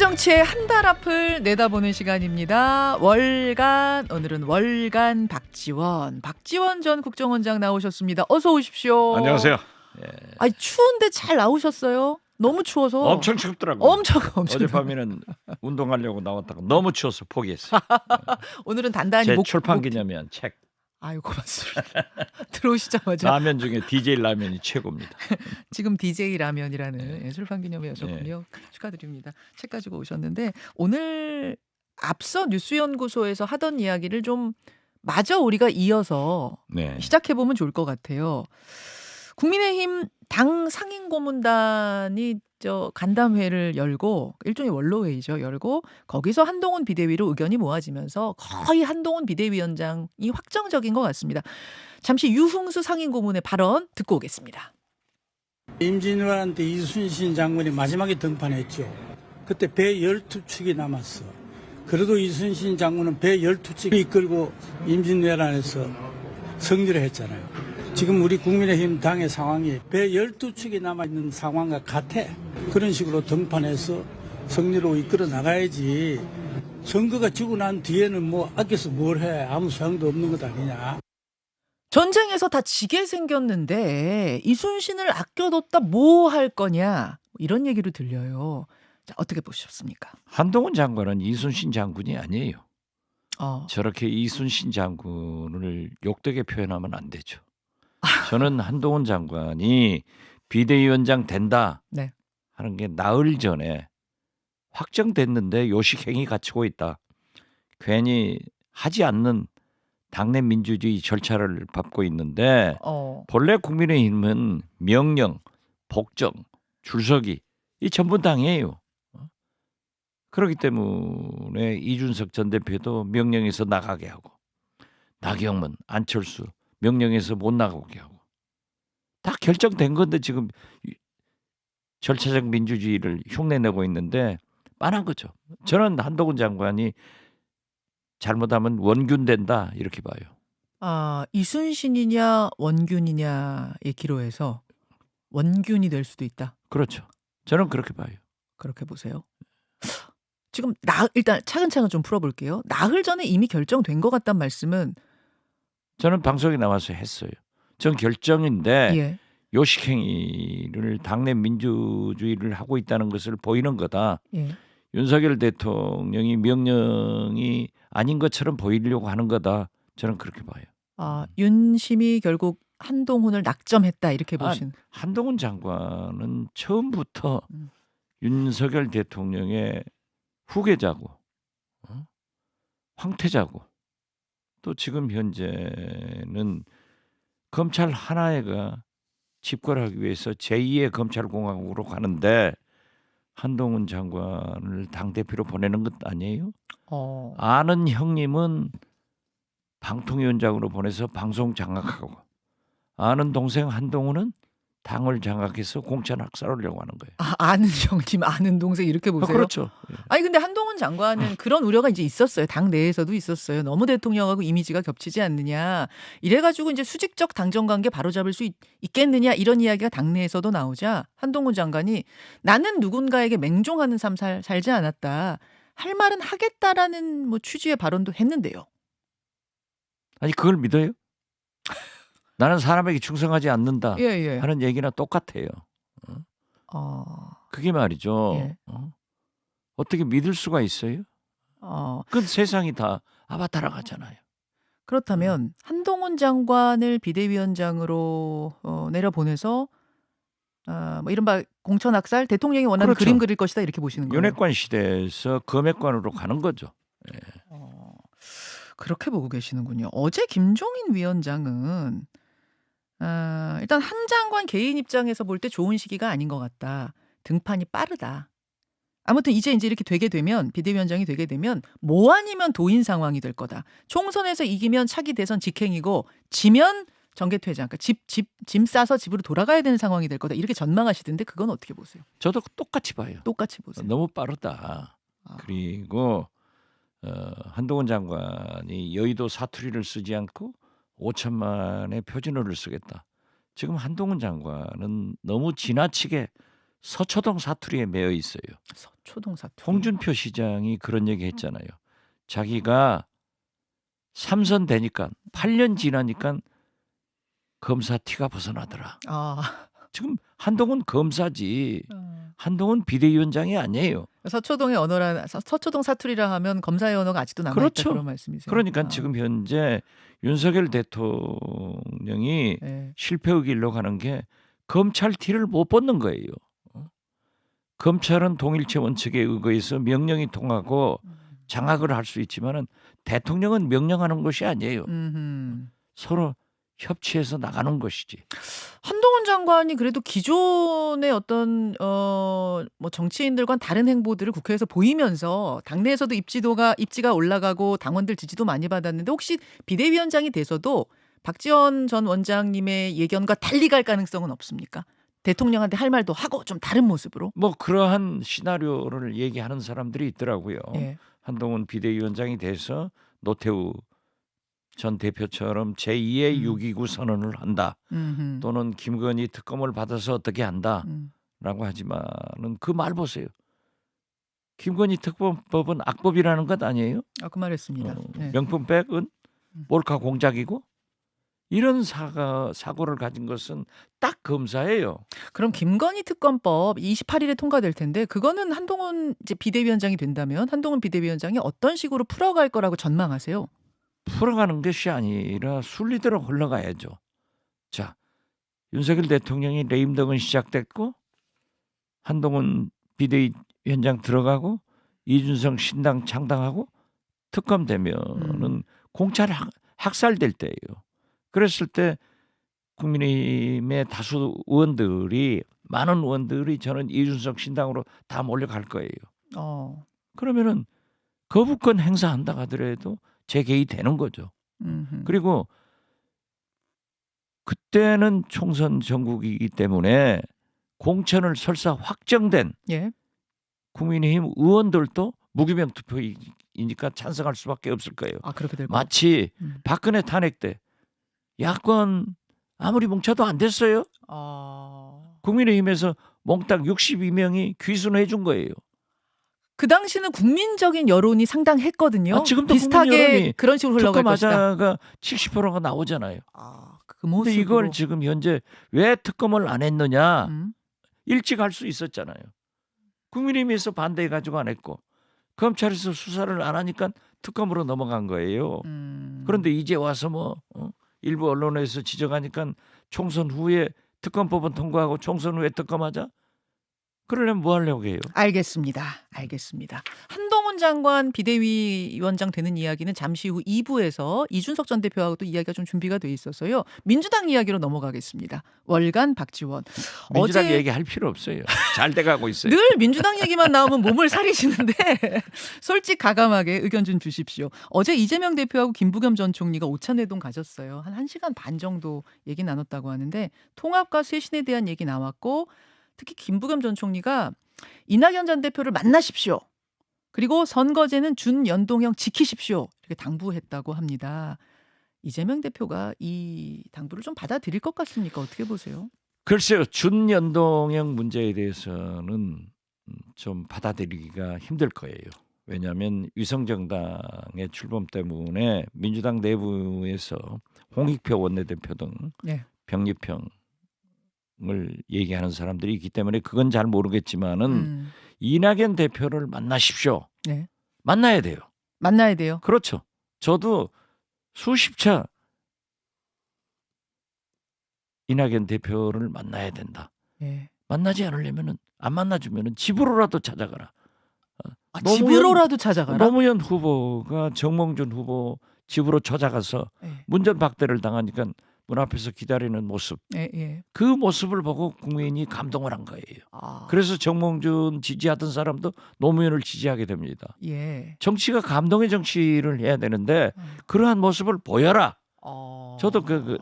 정치의 한 달 앞을 내다보는 시간입니다. 월간, 오늘은 월간 박지원 전 국정원장 나오셨습니다. 어서 오십시오. 안녕하세요. 예. 아니, 추운데 잘 나오셨어요? 너무 추워서. 엄청 춥더라고요. 엄청. 어젯밤에는 운동하려고 나왔다가 너무 추워서 포기했어요. 오늘은 단단히 제 출판 기념한 책. 아유, 고맙습니다. 들어오시자마자 라면 중에 DJ 라면이 최고입니다. 지금 DJ 라면이라는 출판 기념회였었군요. 축하드립니다. 책 가지고 오셨는데 오늘 앞서 뉴스연구소에서 하던 이야기를 좀 마저 우리가 이어서 네. 시작해보면 좋을 것 같아요. 국민의힘 당 상임고문단이 간담회를 열고, 일종의 원로회의죠. 열고 거기서 한동훈 비대위로 의견이 모아지면서 거의 한동훈 비대위원장이 확정적인 것 같습니다. 잠시 유흥수 상임고문의 발언 듣고 오겠습니다. 임진왜란때 이순신 장군이 마지막에 등판했죠. 그때 배 12척이 남았어. 그래도 이순신 장군은 배 12척 이끌고 임진왜란에서 승리를 했잖아요. 지금 우리 국민의힘 당의 상황이 배 12척이 남아있는 상황과 같아. 그런 식으로 등판해서 승리로 이끌어 나가야지. 선거가 지고 난 뒤에는 뭐 아껴서 뭘 해. 아무 소용도 없는 것 아니냐. 전쟁에서 다 지게 생겼는데 이순신을 아껴뒀다 뭐 할 거냐, 이런 얘기로 들려요. 자, 어떻게 보셨습니까? 한동훈 장관은 이순신 장군이 아니에요. 저렇게 이순신 장군을 욕되게 표현하면 안 되죠. 저는 한동훈 장관이 비대위원장 된다 네. 하는 게 나흘 전에 확정됐는데 요식행위 갖추고 있다. 괜히 하지 않는 당내 민주주의 절차를 밟고 있는데 본래 국민의힘은 명령, 복정, 줄서기 이 전부 당이에요. 그렇기 때문에 이준석 전 대표도 명령해서 나가게 하고, 나경원, 안철수 명령해서 못 나가게 하고, 다 결정된 건데 지금 절차적 민주주의를 흉내내고 있는데 빤한 거죠. 저는 한동훈 장관이 잘못하면 원균 된다 이렇게 봐요. 이순신이냐 원균이냐의 기로에서 원균이 될 수도 있다. 그렇죠. 저는 그렇게 봐요. 그렇게 보세요. 지금 일단 차근차근 좀 풀어볼게요. 나흘 전에 이미 결정된 것 같단 말씀은 저는 방송에 나와서 했어요. 전 결정인데 예. 요식행위를 당내 민주주의를 하고 있다는 것을 보이는 거다. 예. 윤석열 대통령이 명령이 아닌 것처럼 보이려고 하는 거다. 저는 그렇게 봐요. 윤심이 결국 한동훈을 낙점했다 이렇게 보신. 한동훈 장관은 처음부터 윤석열 대통령의 후계자고, 황태자고, 또 지금 현재는 검찰 하나가 집권하기 위해서 제2의 검찰공화국으로 가는데 한동훈 장관을 당대표로 보내는 것 아니에요? 아는 형님은 방통위원장으로 보내서 방송 장악하고, 아는 동생 한동훈은 당을 장악해서 공천 학살하려고 하는 거예요. 아는 형님, 아는 동생 이렇게 보세요. 그렇죠. 아니 근데 한동훈 장관은 그런 우려가 이제 있었어요. 당 내에서도 있었어요. 너무 대통령하고 이미지가 겹치지 않느냐. 이래가지고 이제 수직적 당정 관계 바로잡을 수 있겠느냐, 이런 이야기가 당 내에서도 나오자 한동훈 장관이 나는 누군가에게 맹종하는 삶 살지 않았다. 할 말은 하겠다라는 취지의 발언도 했는데요. 아니 그걸 믿어요? 나는 사람에게 충성하지 않는다 하는 얘기나 똑같아요. 그게 말이죠. 예. 어떻게 믿을 수가 있어요? 그건 세상이 다 따라가잖아요. 그렇다면 한동훈 장관을 비대위원장으로 내려보내서 이른바 공천학살, 대통령이 원하는 그렇죠. 그림 그릴 것이다 이렇게 보시는 거예요. 윤핵관 시대에서 검핵관으로 가는 거죠. 예. 그렇게 보고 계시는군요. 어제 김종인 위원장은 일단 한 장관 개인 입장에서 볼 때 좋은 시기가 아닌 것 같다. 등판이 빠르다. 아무튼 이제 이렇게 되게 되면, 비대위원장이 되게 되면 뭐 아니면 도인 상황이 될 거다. 총선에서 이기면 차기 대선 직행이고 지면 정계퇴장, 그러니까 짐 싸서 집으로 돌아가야 되는 상황이 될 거다. 이렇게 전망하시던데 그건 어떻게 보세요? 저도 똑같이 봐요. 똑같이 보세요. 너무 빠르다. 그리고 한동훈 장관이 여의도 사투리를 쓰지 않고 5천만의 표준어를 쓰겠다. 지금 한동훈 장관은 너무 지나치게 서초동 사투리에 매여 있어요. 서초동 사투리. 홍준표 시장이 그런 얘기 했잖아요. 자기가 3선 되니까 8년 지나니까 검사 티가 벗어나더라. 아. 지금 한동훈 검사지 어. 한동훈 비대위원장이 아니에요. 서초동의 언어라 서초동 사투리라 하면 검사의 언어가 아직도 남아 있다 그렇죠. 그런 말씀이세요. 그러니까 아. 지금 현재 윤석열 대통령이 네. 실패의 길로 가는 게 검찰 티를 못 벗는 거예요. 검찰은 동일체 원칙에 의거해서 명령이 통하고 장악을 할 수 있지만은 대통령은 명령하는 것이 아니에요. 서로 협치해서 나가는 것이지. 한동훈 장관이 그래도 기존의 어떤 뭐 정치인들과는 다른 행보들을 국회에서 보이면서 당내에서도 입지가 올라가고 당원들 지지도 많이 받았는데 혹시 비대위원장이 돼서도 박지원 전 원장님의 예견과 달리 갈 가능성은 없습니까? 대통령한테 할 말도 하고 좀 다른 모습으로. 뭐 그러한 시나리오를 얘기하는 사람들이 있더라고요. 예. 한동훈 비대위원장이 돼서 노태우 전 대표처럼 제2의 6.29 선언을 한다. 또는 김건희 특검을 받아서 어떻게 한다라고 하지만은 그 말 보세요. 김건희 특검법은 악법이라는 것 아니에요? 아, 그 말했습니다. 네. 명품백은 몰카 공작이고 이런 사고를 가진 것은 딱 검사예요. 그럼 김건희 특검법 28일에 통과될 텐데 그거는 한동훈 이제 비대위원장이 된다면 한동훈 비대위원장이 어떤 식으로 풀어갈 거라고 전망하세요? 풀어가는 것이 아니라 순리대로 흘러가야죠. 자, 윤석열 대통령이 레임덕은 시작됐고 한동훈 비대위원장 들어가고 이준석 신당 창당하고 특검 되면은 공찰 학살될 때예요. 그랬을 때 국민의힘의 다수 의원들이 많은 의원들이 저는 이준석 신당으로 다 몰려갈 거예요. 그러면은 거부권 행사한다 하더라도 재개의 되는 거죠. 그리고 그때는 총선 전국이기 때문에 공천을 설사 확정된 예. 국민의힘 의원들도 무기명 투표이니까 찬성할 수밖에 없을 거예요. 아, 그렇게 될 거예요. 마치 박근혜 탄핵 때 야권 아무리 뭉쳐도 안 됐어요. 국민의힘에서 몽땅 62명이 귀순해 준 거예요. 그 당시는 국민적인 여론이 상당했거든요. 아, 지금도 비슷하게 국민 여론이 그런 식으로 흘러갈 것이다. 특검하자가 70%가 나오잖아요. 그 모습으로. 근데 이걸 지금 현재 왜 특검을 안 했느냐? 음. 일찍 할 수 있었잖아요. 국민의힘에서 반대해 가지고 안 했고 검찰에서 수사를 안 하니까 특검으로 넘어간 거예요. 그런데 이제 와서 뭐 일부 언론에서 지적하니까 총선 후에 특검법은 통과하고 총선 후에 특검하자? 그러려면 뭐 하려고 해요? 알겠습니다. 한동훈 장관 비대위원장 되는 이야기는 잠시 후 2부에서 이준석 전 대표하고도 이야기가 좀 준비가 돼 있어서요. 민주당 이야기로 넘어가겠습니다. 월간 박지원. 민주당 어제 얘기할 필요 없어요. 잘 돼가고 있어요. 늘 민주당 얘기만 나오면 몸을 사리시는데 솔직 가감하게 의견 좀 주십시오. 어제 이재명 대표하고 김부겸 전 총리가 오찬회동 가졌어요. 한 1시간 반 정도 얘기 나눴다고 하는데 통합과 쇄신에 대한 얘기 나왔고 특히 김부겸 전 총리가 이낙연 전 대표를 만나십시오. 그리고 선거제는 준연동형 지키십시오. 이렇게 당부했다고 합니다. 이재명 대표가 이 당부를 좀 받아들일 것 같습니까? 어떻게 보세요? 글쎄요. 준연동형 문제에 대해서는 좀 받아들이기가 힘들 거예요. 왜냐하면 위성정당의 출범 때문에 민주당 내부에서 홍익표 원내대표 등 네. 병립형을 얘기하는 사람들이 있기 때문에 그건 잘 모르겠지만은 이낙연 대표를 만나십시오. 네. 만나야 돼요. 만나야 돼요. 그렇죠. 저도 수십 차 이낙연 대표를 만나야 된다. 네. 만나지 않으려면은 안 만나주면은 집으로라도 찾아가라. 집으로라도 찾아가라. 노무현 후보가 정몽준 후보 집으로 찾아가서 네. 문전박대를 당하니까 문 앞에서 기다리는 모습. 예. 그 모습을 보고 국민이 감동을 한 거예요. 그래서 정몽준 지지하던 사람도 노무현을 지지하게 됩니다. 예. 정치가 감동의 정치를 해야 되는데 그러한 모습을 보여라. 저도 그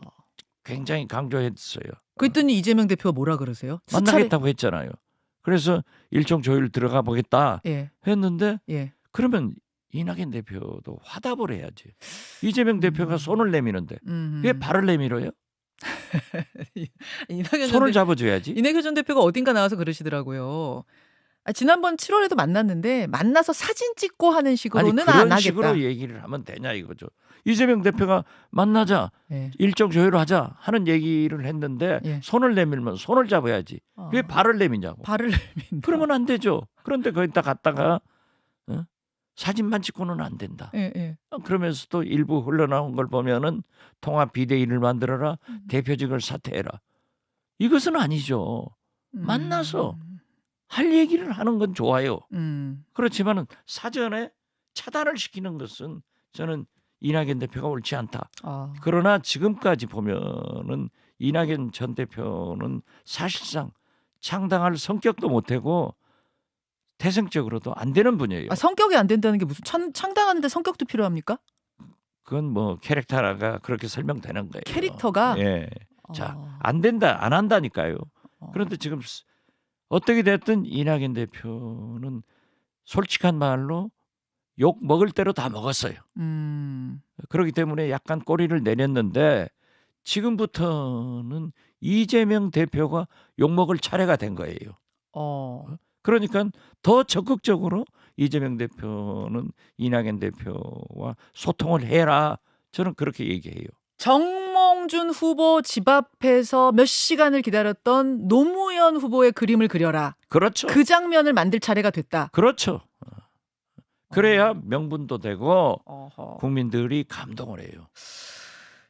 굉장히 강조했어요. 그랬더니 이재명 대표가 뭐라 그러세요? 만나겠다고 했잖아요. 그래서 일정 조율 들어가 보겠다 예. 했는데 예. 그러면 이낙연 대표도 화답을 해야지. 이재명 대표가 손을 내미는데 왜 발을 내밀어요? 이낙연 손을 전 잡아줘야지. 이낙연 전 대표가 어딘가 나와서 그러시더라고요. 지난번 7월에도 만났는데 만나서 사진 찍고 하는 아니 식으로는 그런 안 하겠다. 식으로 얘기를 하면 되냐 이거죠. 이재명 대표가 만나자 예. 일정 조율을 하자 하는 얘기를 했는데 예. 손을 내밀면 손을 잡아야지. 왜 발을 내미냐고. 발을 내민다. 그러면 안 되죠. 그런데 거기다 갔다가 사진만 찍고는 안 된다. 예, 예. 그러면서도 일부 흘러나온 걸 보면은 통합 비대위를 만들어라. 대표직을 사퇴해라. 이것은 아니죠. 만나서 할 얘기를 하는 건 좋아요. 그렇지만은 사전에 차단을 시키는 것은 저는 이낙연 대표가 옳지 않다. 그러나 지금까지 보면은 이낙연 전 대표는 사실상 창당할 성격도 못하고 태생적으로도 안 되는 분이에요. 성격이 안 된다는 게 무슨 창당하는데 성격도 필요합니까? 그건 뭐 캐릭터가 그렇게 설명되는 거예요. 캐릭터가? 예. 자, 안 된다, 안 한다니까요. 그런데 지금 어떻게 됐든 이낙연 대표는 솔직한 말로 욕 먹을 대로 다 먹었어요. 그렇기 때문에 약간 꼬리를 내렸는데 지금부터는 이재명 대표가 욕 먹을 차례가 된 거예요. 그러니까 더 적극적으로 이재명 대표는 이낙연 대표와 소통을 해라. 저는 그렇게 얘기해요. 정몽준 후보 집 앞에서 몇 시간을 기다렸던 노무현 후보의 그림을 그려라. 그렇죠. 그 장면을 만들 차례가 됐다. 그렇죠. 그래야 명분도 되고 어허. 국민들이 감동을 해요.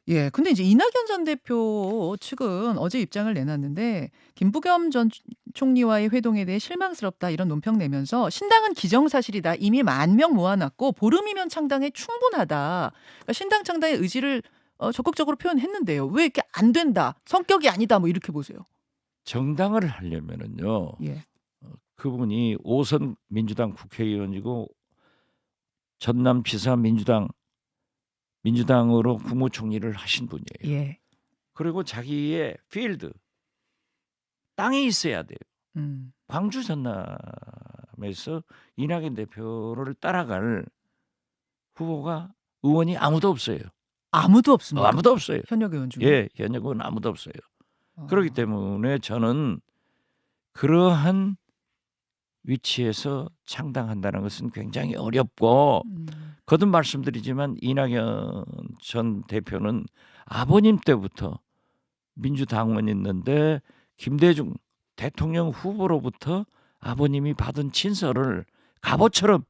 예, 근데 이제 이낙연 전 대표 측은 어제 입장을 내놨는데 김부겸 전 총리와의 회동에 대해 실망스럽다 이런 논평 내면서 신당은 기정사실이다. 이미 10,000명 모아놨고 보름이면 창당에 충분하다. 그러니까 신당 창당의 의지를 적극적으로 표현했는데요. 왜 이렇게 안 된다. 성격이 아니다. 뭐 이렇게 보세요. 정당을 하려면은요. 예. 그분이 5선 민주당 국회의원이고 전남지사 민주당으로 국무총리를 하신 분이에요. 예. 그리고 자기의 필드 땅이 있어야 돼요. 광주 전남에서 이낙연 대표를 따라갈 후보가 의원이 아무도 없어요. 아무도 없습니다. 아무도 없어요. 현역 의원 중에. 예, 현역 의원 아무도 없어요. 그렇기 때문에 저는 그러한 위치에서 창당한다는 것은 굉장히 어렵고 거듭 말씀드리지만 이낙연 전 대표는 아버님 때부터 민주당원이었는데 김대중 대통령 후보로부터 아버님이 받은 친서를 갑옷처럼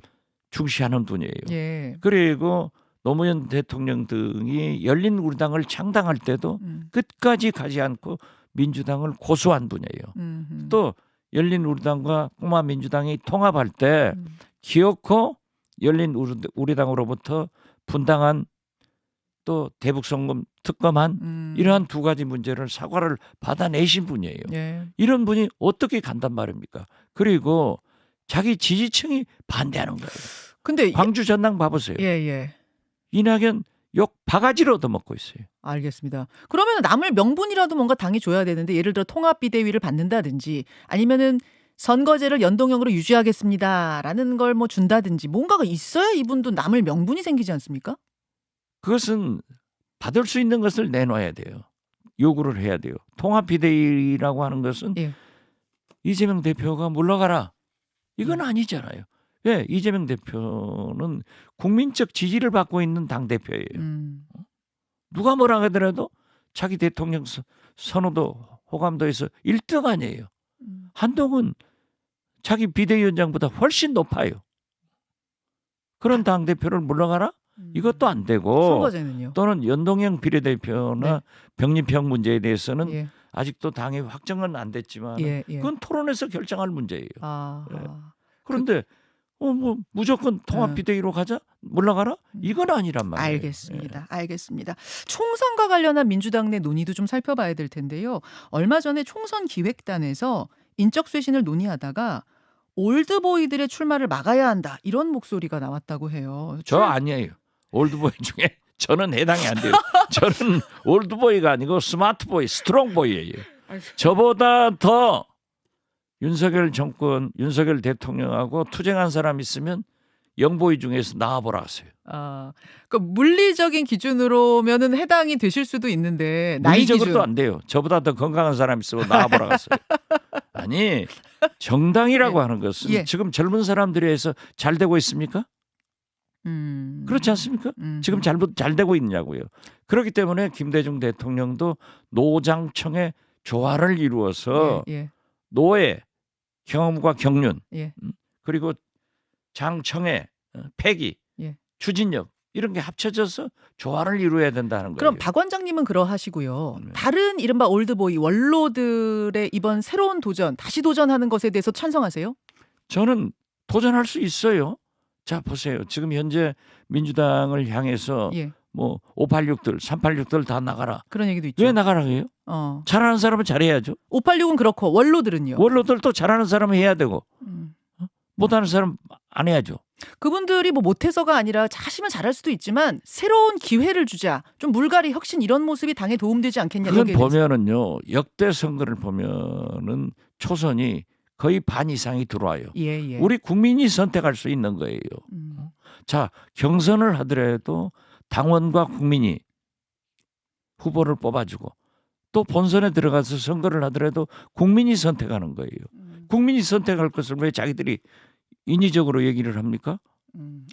중시하는 분이에요. 예. 그리고 노무현 대통령 등이 열린우리당을 창당할 때도 끝까지 가지 않고 민주당을 고수한 분이에요. 또 열린우리당과 꼬마민주당이 통합할 때 기어코 열린우리당으로부터 분당한 또 대북송금 특검한 이러한 두 가지 문제를 사과를 받아내신 분이에요. 예. 이런 분이 어떻게 간단 말입니까? 그리고 자기 지지층이 반대하는 거예요. 근데 광주 전남 봐보세요. 예. 이낙연 욕 바가지로 얻어먹고 있어요. 알겠습니다. 그러면 남을 명분이라도 뭔가 당이 줘야 되는데 예를 들어 통합비대위를 받는다든지 아니면은 선거제를 연동형으로 유지하겠습니다라는 걸 뭐 준다든지 뭔가가 있어야 이분도 남을 명분이 생기지 않습니까? 그것은 받을 수 있는 것을 내놔야 돼요. 요구를 해야 돼요. 통합비대위라고 하는 것은 예. 이재명 대표가 물러가라. 이건 아니잖아요. 왜? 이재명 대표는 국민적 지지를 받고 있는 당대표예요. 누가 뭐라 하더라도 자기 대통령 선호도 호감도에서 1등 아니에요. 한동훈 자기 비대위원장보다 훨씬 높아요. 그런 당대표를 물러가라? 이것도 안 되고 선거제는요. 또는 연동형 비례대표나 네. 병립형 문제에 대해서는 예. 아직도 당의 확정은 안 됐지만 예. 그건 토론에서 결정할 문제예요. 아. 예. 그런데 뭐 무조건 통합 비대위로 가자? 물러가라? 이건 아니란 말이에요. 알겠습니다. 알겠습니다. 총선과 관련한 민주당 내 논의도 좀 살펴봐야 될 텐데요. 얼마 전에 총선 기획단에서 인적 쇄신을 논의하다가 올드보이들의 출마를 막아야 한다. 이런 목소리가 나왔다고 해요. 저 아니에요. 올드보이 중에 저는 해당이 안 돼요. 저는 올드보이가 아니고 스마트보이, 스트롱보이예요. 저보다 더 윤석열 정권, 윤석열 대통령하고 투쟁한 사람 있으면 영보위 중에서 나와보라 하세요. 그 물리적인 기준으로면은 해당이 되실 수도 있는데 나이 물리적으로도 기준. 안 돼요. 저보다 더 건강한 사람이 있으면 나와보라 하세요. 아니 정당이라고 예. 하는 것은 예. 지금 젊은 사람들이 해서 잘 되고 있습니까? 그렇지 않습니까? 지금 잘 되고 있냐고요. 그렇기 때문에 김대중 대통령도 노장청의 조화를 이루어서 예. 노예, 경험과 경륜, 예. 그리고 장청의 폐기, 예. 추진력 이런 게 합쳐져서 조화를 이루어야 된다는 거예요. 그럼 박 원장님은 그러하시고요. 네. 다른 이른바 올드보이 원로들의 이번 새로운 도전, 다시 도전하는 것에 대해서 찬성하세요? 저는 도전할 수 있어요. 자 보세요. 지금 현재 민주당을 향해서 예. 뭐 586들, 386들 다 나가라. 그런 얘기도 있죠. 왜 나가라 해요? 잘하는 사람은 잘해야죠. 586은 그렇고 원로들은요. 원로들도 잘하는 사람은 해야 되고 음. 못하는 사람 안 해야죠. 그분들이 뭐 못해서가 아니라 하시면 잘할 수도 있지만 새로운 기회를 주자. 좀 물갈이 혁신 이런 모습이 당에 도움되지 않겠냐. 그건 여기에 대해서. 보면은요. 역대 선거를 보면은 초선이 거의 반 이상이 들어와요. 예. 우리 국민이 선택할 수 있는 거예요. 자, 경선을 하더라도 당원과 국민이 후보를 뽑아주고 또 본선에 들어가서 선거를 하더라도 국민이 선택하는 거예요. 국민이 선택할 것을 왜 자기들이 인위적으로 얘기를 합니까?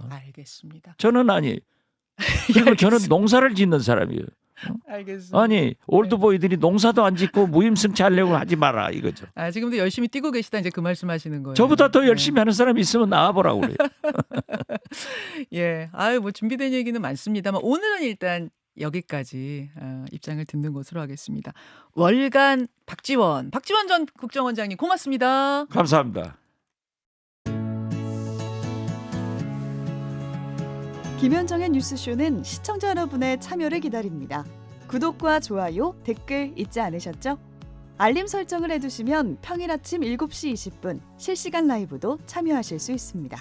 알겠습니다. 저는 아니에요. 그리고 저는 농사를 짓는 사람이에요. 알겠습니다. 아니 올드보이들이 농사도 안 짓고 무임승차하려고 하지 마라 이거죠. 지금도 열심히 뛰고 계시다 이제 그 말씀하시는 거예요. 저보다 더 열심히 하는 사람이 있으면 나와보라고 그래요. 예. 뭐 준비된 얘기는 많습니다만 오늘은 일단 여기까지 입장을 듣는 것으로 하겠습니다. 월간 박지원 전 국정원장님 고맙습니다. 감사합니다. 김현정의 뉴스쇼는 시청자 여러분의 참여를 기다립니다. 구독과 좋아요, 댓글 잊지 않으셨죠? 알림 설정을 해두시면 평일 아침 7시 20분 실시간 라이브도 참여하실 수 있습니다.